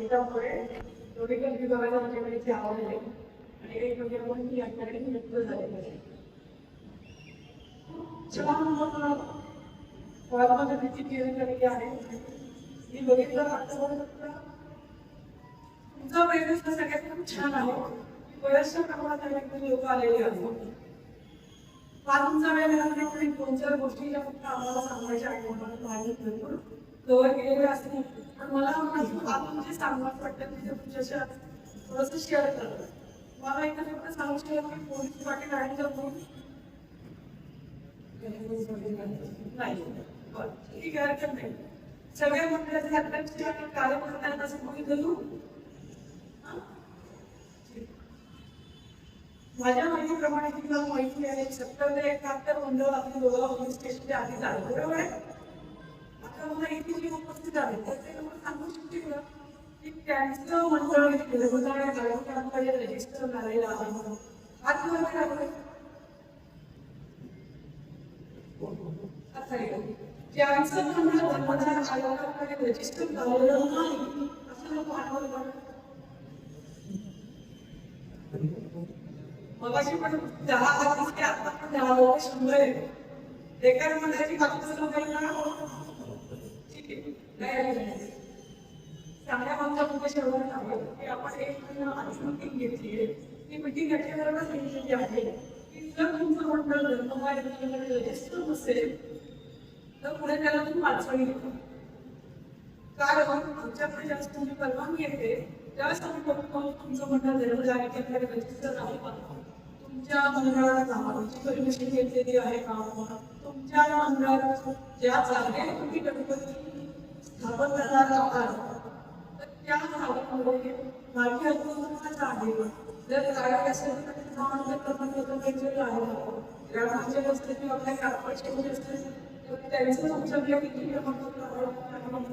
त्यामुळे मेडिकल विभागाला माझ्याकडे आवड आहे आणि एक म्हणजे मी आपल्याकडे मुक्त झालेलं आहे. फॉर्मॅलिटी केलेली आहे. मी बघितलं आतापर्यंत तुमचा प्रयत्न सगळ्यात खूप छान आहे. बऱ्याचशा प्रमाणात लोक आलेले आहेत. फार तुमचा वेळ मिळाला दोन चार गोष्टी ज्या फक्त आम्हाला सांगायच्या आहेत कव्हर केलेल्या असतील पण मला आपण जे सांगत वाटतं ते तुमच्याशी थोडंसं शेअर करतात. मला एखादं फक्त सांगू शकतो की पोलीस पाटील आणि जर नाही ठीक आहे हरकत नाही. सगळ्या मंडळाचे कार्यकर्त्यांना असं कोणी करू माझ्या माहितीप्रमाणे तुम्हाला माहिती आहे 70 ते 71 मंडळ आपली दोघा पोलीस स्टेशनच्या आधी झालं बरोबर आहे. आता मला इथे जी उपस्थित आहे तर ते मला सांगू शकतील का की त्यांचं मंडळ घरगुताकडे रजिस्टर झालेलं आहे आज मला ज्यांचं मंडळ धर्मदाय आयोगाकडे रजिस्टर झालेलं नाही असं लोक आठवलं मगाशी पण 10 ते आता पण 10 100 एका मंडळाची कागद लोकांना ठीक आहे चांगल्या मागच्या मुद्द्याशी एवढं सांगेल की आपण एक महिना आधीच मीटिंग घेतली आहे. ती मीटिंग घेतल्याबरोबर सांगितलेली आहे की जर तुमचं मंडळ धर्मदाय आयोगाकडे रजिस्टर नसेल तर पुढे त्याला तुम्ही अडचणी घेतो. कारण आमच्याकडे जास्त तुमची परवानगी येते त्यावेळेस आम्ही बघतो तुमचं मंडळ धर्मदाय आयोगाकडे रजिस्टर आहे का तुमच्या मंडळाला तुमची परमिशन घेतलेली आहे का तुमच्या मंडळात ज्या जागेत तुम्ही गणपती स्थापन करणार आहात तर त्या जागेमध्ये माझी हक्क आहे. जर जागा असेल तर आहे ग्रामांच्या वस्ती आपल्या कार्पोरेशनचे असते त्यांचं तुमच्या किती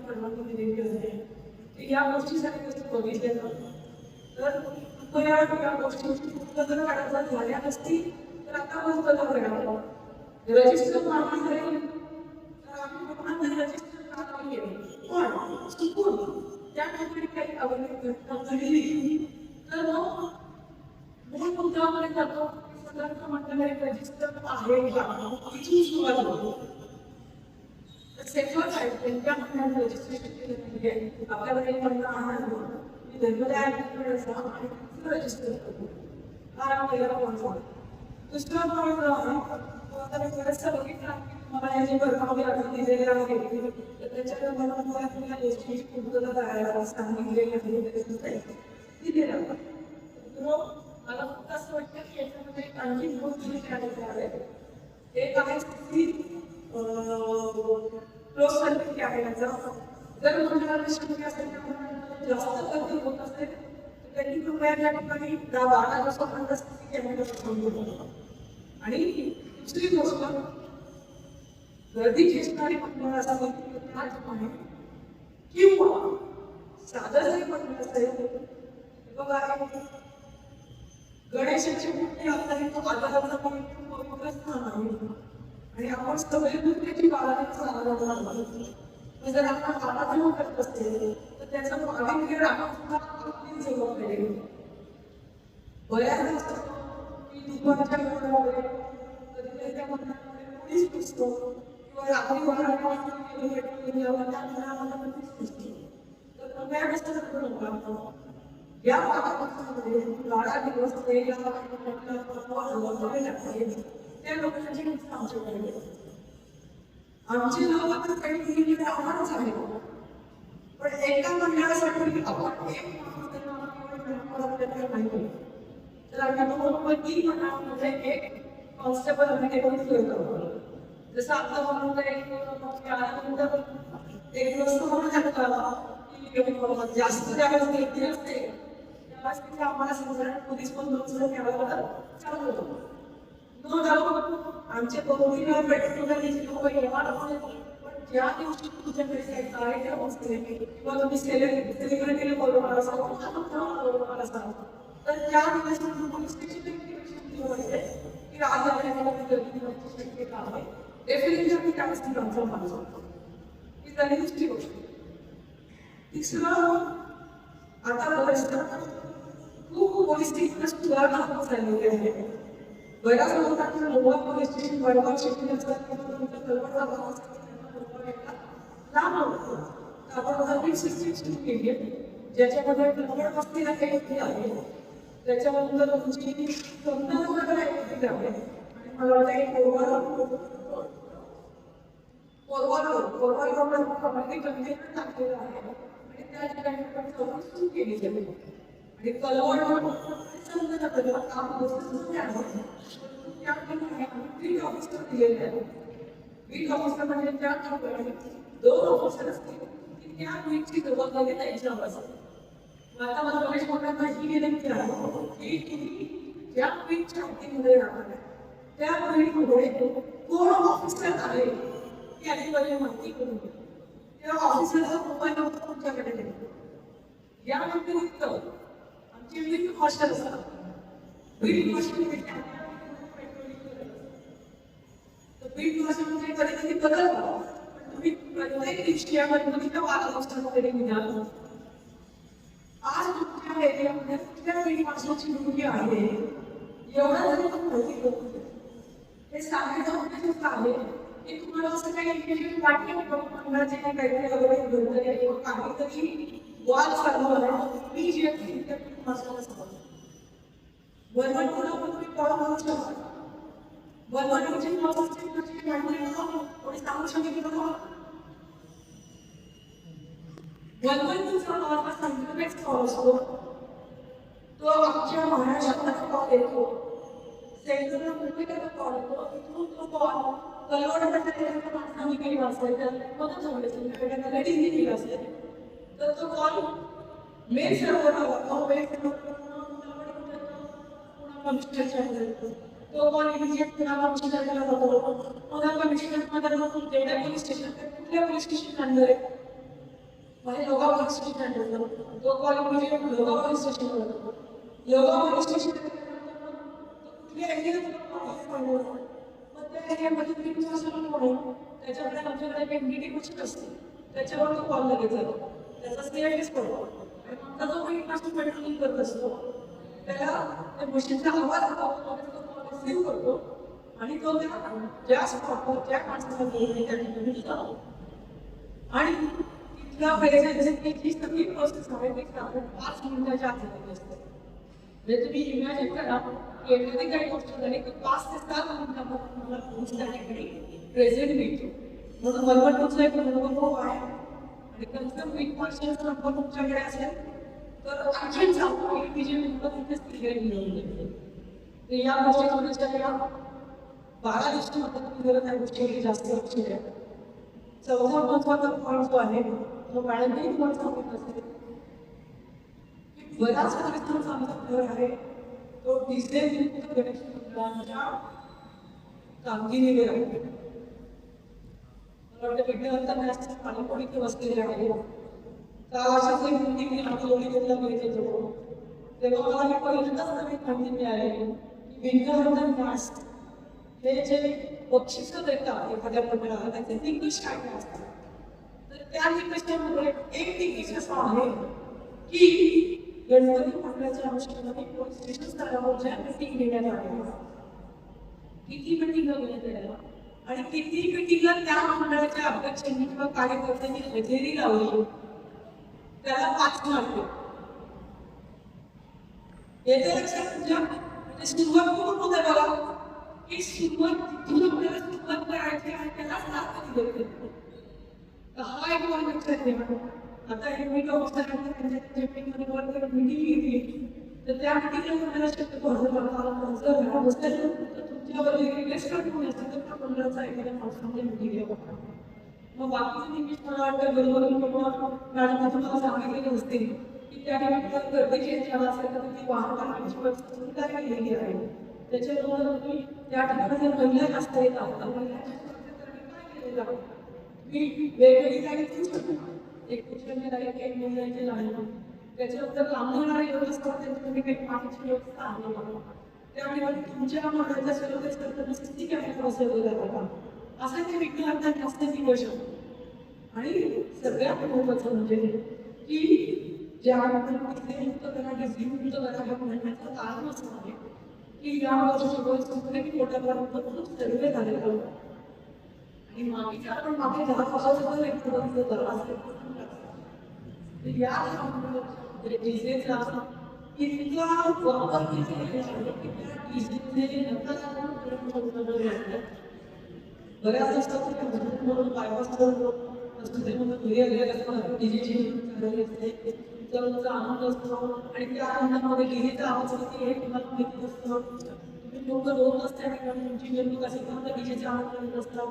परवानगी दिलेली आहे या गोष्टीसाठी बघितले तर या गोष्टी झाल्या नसतील तर आता मग बदल करावा रजिस्टर मागणी रजिस्टर पण चुकून त्या ठिकाणी काही अवैध घडली तर मूळ मुद्द्यामध्ये जातो सदर्थ मंडळाने रजिस्टर आहे का इथून सुरुवात होतो. सेफर साईड त्यांच्या मंडळाने रजिस्ट्रेशन केलं आहे आपल्याला काही मंडळ आणणार धर्मदाय रजिस्टर करतो हा पहिला पॉईंट. दुसरा पॉईंट बरंचसं बघितलं मला याची भरपाई दिलेलं आहे तर त्याच्याकडे मला या गोष्टीची पूर्तता करायला सांगितलेली आहे दिलेलं आहे. मला फक्त असं वाटतं की याच्यामध्ये आणखी गोष्टी एक आहे क्लोज सर्किट आहे याचा जर मंडळाला शक्य असेल जास्त गर्दी होत असेल तर त्यांनी कृपया त्या ठिकाणी 12 वाजता आणि दुसरी गोष्ट गर्दी खेचणारी मंडळ असावं किंवा साधं जरी मंडळ असेल बघा गणेशाची मूर्ती आपल्याला तो आधाराचा पवित्र स्थान आहे आणि आपण सगळे नृत्याची बाळाचा आधार जर आपण आराधना करत असेल तर त्याचा भाविक खेळ आपण जबाबदारी बऱ्याच की दुपारच्या वेळेमध्ये कधी त्या मंडळामध्ये कोणीच दिसतो किंवा रात्री या भागामध्ये गाडा दिवस त्या लोकांची आमच्याकडे आमचे लोक तर काही आव्हानच आहे पण एका मंडळासाठी आपण नाही तर आम्ही 3 मंडळामध्ये एक कॉन्स्टेबल आम्ही करतो. जसं आता म्हणून एक वस्तू म्हणू शकता जास्त ज्यावेळेस व्यक्ती असते त्यावेळेस तिथे आम्हाला साधारण पोलीस पण दोन ठेवायला चालू होतो. नो डाऊट आमचे कोणतीही पेट्रोल लोक येणार पण ज्या दिवशी तुमच्याकडे कार्यक्रम असते किंवा तुम्ही सेलिब्रिटीला बोलवणार असाल तर त्या दिवशी पोलीस स्टेशन की राज शक्यता आहे डेफिनेटली आम्ही त्यापासून कन्फर्म मानतो की ती झाली दुसरी गोष्ट. तिसरं, आता परिसरात खूप पोलिस सुधारणा होत चाललेली आहे. बऱ्याच लोकांना लोहा पोलीस स्टेशन वडगाव शिकण्याचा लांब होतो. आपण नवीन सिस्टीम सुरू केली आहे ज्याच्यामध्ये कलवड वस्तीला काही आहे. त्याच्यानंतर तुमची संतांकडे आहे आणि मला वाटतं कमी टाकलेलं आहे आणि त्या ठिकाणी सुरू केली जाते आणि कलवड काम बीट ऑफिसर दिलेले आहे. बीट ऑफिसर म्हणजे त्या दोन ऑफिसर असतील की त्या बीटची जबाबदारी त्यांच्यावर असते. आता मला गणेश मोठ्यांना ही विनंती आहे की तुम्ही ज्या बीटच्या हद्दीमध्ये राहणार त्या बीटमध्ये कोण ऑफिसर आहे ती आधी माहिती करून घ्या. त्या ऑफिसरचा मोबाईल नंबर तुमच्याकडे द्या. या व्यतिरिक्त आमचे विविध हॉस्टेल असतात. विविध हॉस्टेल बीट भाषेमध्ये कधी कधी बदल तुम्ही प्रत्येक विषयामध्ये तुम्ही त्या 12 वाजताकडे निघाल. आज तुमच्या एरियामध्ये कुठल्या बीट भाषेची भूमिका आहे एवढा जरी पण माहिती करून हे सांगायचं उद्देश आहे की तुम्हाला असं काही वाटलं मला जे काही काहीतरी वाद चालू आहे मी जे भाषेला समजतो. वरवटूला पण तुम्ही कॉल करू शकता. वरवटूची कोणी सांगू शकेल का? वरवटूचा हा संघटनेचा कॉल असतो. तो आमच्या महाराष्ट्राचा कॉल येतो. सेंट्रल प्रत्येकाचा कॉल येतो. इथून तो कॉल कलवडमध्ये माणसांनी काही वाचायचं मदत झाली असेल लेडीजनी केली असेल तर तो कॉल मेल सर्व्हरला मेल तो कॉल इमिजिएट कमिशनर केला जातो. पुन्हा कमिशनरमध्ये जेवढ्या पोलीस स्टेशन कुठल्या पोलीस स्टेशन अंडर आहे म्हणजे लोगाव पोलीस स्टेशन अंडर तो कॉल इमिजिएट लोगाव पोलीस स्टेशनवर जातो. लोगाव पोलीस स्टेशन कुठल्या एरियात त्या एरियामध्ये तुम्ही प्रशासन म्हणून त्याच्याकडे आमच्याकडे एक एमडीडी गोष्ट असते त्याच्यावर तो कॉल लगेच जातो. त्याचा सीआयडीच पडतो आणि आमचा जो काही नाशिक पेट्रोलिंग करत असतो त्याला त्या गोष्टींचा आवाज रिसीव्ह करतो आणि तो ज्या स्पॉटवर ज्या माणसाला गेले त्या ठिकाणी जातो आणि तिथल्या पैशाची जी सगळी प्रोसेस आहे ती 5 मिनिटाच्या आत झालेली असते. म्हणजे तुम्ही इमॅजिन करा एखादी काही गोष्ट झाली की 5 ते 7 मिनिटांमध्ये तुम्हाला पोलीस त्या ठिकाणी प्रेझेंट मिळतो. म्हणून वरवटूचा एक अनुभव आहे आणि कन्फर्म इन्फॉर्मेशनचा नंबर तुमच्याकडे असेल तर आणखीन सांगतो की जे नंबर तिथेच क्लिअर मिळवून देतो. तर या गोष्टी थोड्याशा 12 दिवसामध्ये तुम्ही जरा त्या गोष्टीवरती जास्त लक्ष द्या. चौथा महत्त्वाचा पॉईंट जो आहे तो मॅडमने तुम्हाला सांगितलं असेल बराच परिस्थितीचा आमचा घर आहे तो डिझेल गणेश मंडळाच्या कामगिरीवर आहे. मला वाटतं विद्यार्थ्यांना पाणीपोळी ते बसलेले आहे. गावाच्याच एक मुलगी आंदोलनाला मिळते तेव्हा मला हे पहिल्यांदाच नवीन माहिती मिळाली की विद्यार्थ्यांना गॅस हे जे बक्षीस देतात एखाद्या मंडळाला त्याचे निकष काय असतात. तर त्या निकषामध्ये एक निकष असा आहे की गणपती मंडळाच्या अनुषंगाने पोलीस स्टेशन स्तरावर ज्या मीटिंग घेण्यात आल्या किती मीटिंग घेण्यात आल्या आणि किती मीटिंगला त्या मंडळाच्या अध्यक्षांनी किंवा कार्यकर्त्यांनी हजेरी लावली त्याला 5 मार्क. येते लक्षात म्हणजे सुरुवात कुठून होते बघा की सुरुवात तिथून आपल्याला सुरुवात करायची आणि त्यालाच मार्क दिले. हा एक पॉईंट लक्षात ठेवा. आता हे मी त्यांच्या मीटिंगमध्ये मीटिंग घेतली तर त्या मीटिंगला तुम्हाला शक्यतो हजर बसल्या तर तुमच्यावर रिक्वेस्ट करून असेल तर त्या मंडळाचा एखाद्या माणसामध्ये मीटिंग घ्यावं. मग बाकीचे निमिष मला वाटतं बरोबर मॅडम तुम्हाला सांगितलेले असते की त्या ठिकाणी गर्दीची शाळा असेल तर ती वाहन परिस्थिती काय केलेली आहे. त्याच्यामुळे तुम्ही त्या ठिकाणी जर महिला जास्त येतात तर महिलांच्या काय केलेलं आहे मी वेगवेगळी काही देऊ शकतो. एक पुरुषांनी एक महिलांचे लहान त्याच्यानंतर लांबवणारे व्यवस्था त्यांच्याकडे काही पाण्याची व्यवस्था आहे त्या ठिकाणी तुमच्या मंडळाच्या सर्व करताना सिस्टी कॅमेरा बसवले जातात. असं ते विद्यार्थ्यांना जास्त निकष आणि सगळ्यात महत्त्वाचं म्हणजे की ज्या मुक्त करा मुक्त करा हा म्हणण्याचं कारण असं आहे की या वर्षी की पोटापर्यंत सर्वे झालेला होता आणि मागेच्या पण मागे 10 वर्षाचा एक दरवाजा या डिझेलचा इतका वापर बऱ्याच असतात म्हणून बायपास आनंद असतो आणि त्या आनंदामध्ये डीजेचा आवाज किती हे तुम्हाला माहिती असतं. तुम्ही लोक 2 वाजता ठिकाणी तुमची मिरवणूक असेल तर डीजेचा आनंद घेत असतात.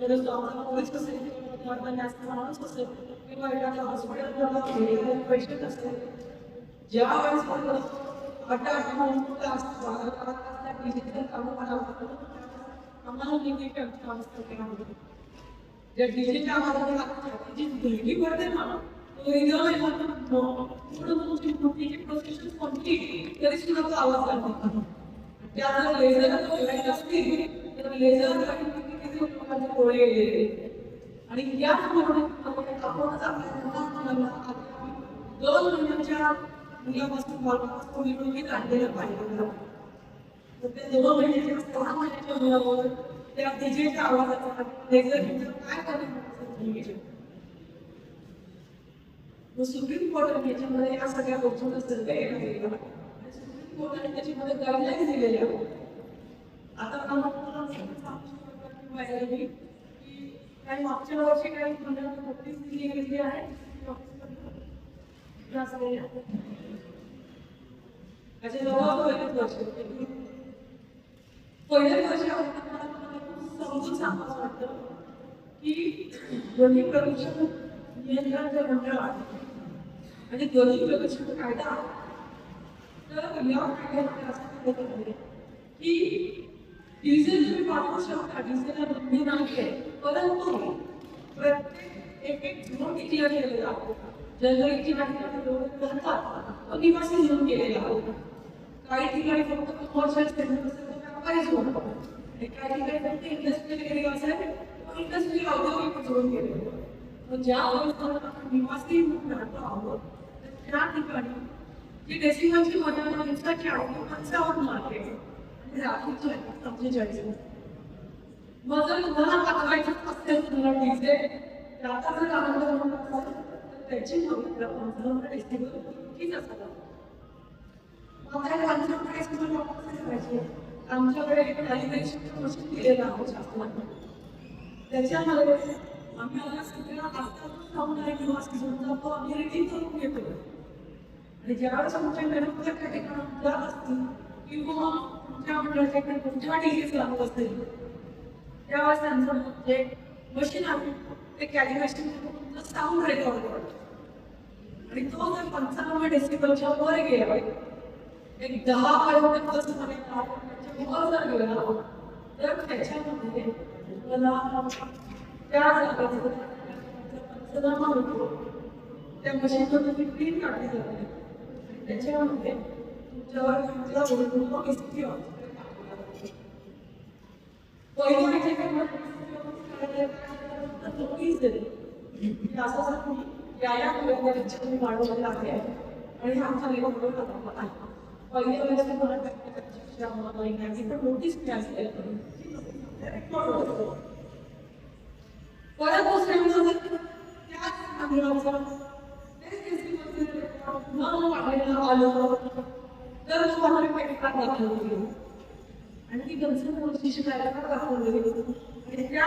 तर आम्हाला पोलीस असेल जास्त माणूस असेल किंवा एखाद्या हॉस्पिटलला पेशंट असेल ज्या वेळेस आम्हाला ज्या डीजेच्या आवाजाने जी मुलगी पडते ना प्रोसेशन कोणती तरी सुद्धा आवाज काढते त्या लेझर असतील तर लेझर लोकांचे डोळे गेलेले आणि या 2 महिन्यांच्या मुलापासून बाळापासून निवडणुकीत आणलेलं पाहिजे तर ते 2 महिन्याच्या 6 महिन्याच्या मुलावर त्या डीजेच्या आवाजाचा लेझर काय करायचं सुप्रीम कोर्टाने याच्यामध्ये या सगळ्या गोष्टींना सर्वे केलेला सुप्रीम कोर्टाने त्याच्यामध्ये गाईडलाईन्स दिलेल्या आता काही मागच्या वर्षी काही नोटीस दिली गेली आहे पहिल्या वर्षी समजून सांगावं वाटतं की ध्वनी प्रदूषण नियंत्रण मंडळ आहे आणि ध्वनी प्रदूषण कायदा तर या कायद्यामध्ये की डिझेल तुम्ही वापरू शकता डिझेलला बंदी नाही परंतु प्रत्येक एक झोन डिक्लेअर केलेला आहे जनरलची म्हणतात निवासी झोन केलेला आहे काही ठिकाणी फक्त कमर्शियल काही झोन काही ठिकाणी फक्त इंडस्ट्रियल एरिया असेल इंडस्ट्रियल औद्योगिक झोन केलेला पण ज्या निवासी राहतो आहोत त्या ठिकाणी जी डेसिमलची मर्यादा दिवसाची आहे 55 आहे आणि रात्रीची आहे 45 मग जर तुम्हाला पाठवायचं असेल तुम्हाला डीजे त्याचा जर आनंद म्हणून असेल तर त्याची डेसिमल ठीक असतात आमच्याकडे एक कॅलिब्रेशन मशीन दिलेलं आहे शासनाने त्याच्यामध्ये आम्ही आता सगळ्या आता साऊंड आहे किंवा सीझनचा तो आम्ही रेटिंग करून घेतो आणि ज्यावेळेस आमच्या घरामध्ये काही ठिकाणी जात असतील किंवा तुमच्या मंडळाच्याकडे तुमच्या डीजेस लागत असतील त्यावेळेस त्यांचं जे मशीन आहे ते कॅलिब्रेशन करून साऊंड रेकॉर्ड करतो आणि तो जर 55 डेसिबलच्या वर गेला एक 10 पर्यंत जर गेला तर त्याच्यामध्ये मला त्या त्या मशीनवर तुम्ही प्रिंट काढली जाते त्याच्यामध्ये तुमच्यावर वाढवलेला आहे आणि आमचा पहिल्या वेळेस नोटीस मिळाली परत आलो तर आणि ती गंज शिकायला दाखवली आणि त्या